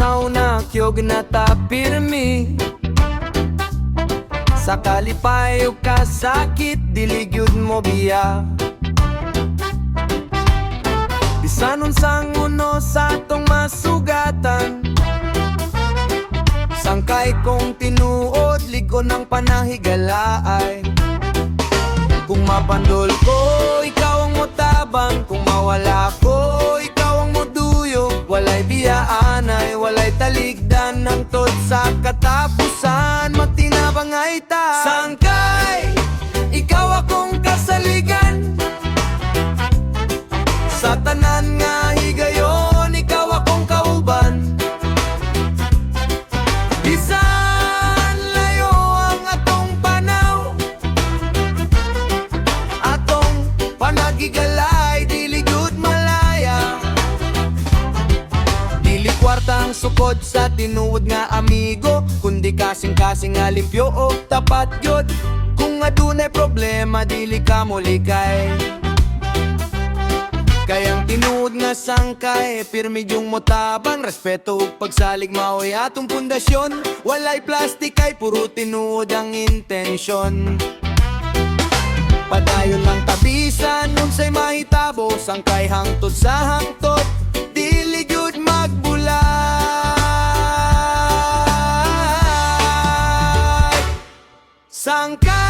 sauna kyog na tapirmi. Sa kalipayo kasakit diligyud mo biya. Bisanon sang uno sa tong masugatan, sangkay kong tinuod ligo ng panahigalaay. Kung mapandol ko, ikaw ang motabang. Kung mawala ko, ikaw ang moduyo. Walay biyaan ay walay taligdan ng tod sa katapusan. Matinabang ay ta sangkay, ikaw akong kasaligan. Sa tanan nga higayon, ikaw akong kauban. Bisan layo ang atong panaw, atong panagigalay, dili gud malaya. Dili kwartang sukod sa tinuod nga amigo, kundi kasing-kasing nga limpyo o tapat gyud. Kung adunay problema, dili ka mo ligay. Kayang tinuod nga sangkay, pirmi yung motabang. Respeto ug pagsalig maoy atong pundasyon. Walay plastik ay puro tinuod ang intensyon. Padayon lang tabisan, unsay mahitabo. Sangkay hangtod sa hangtod, dili gyud magbulay. Sangkay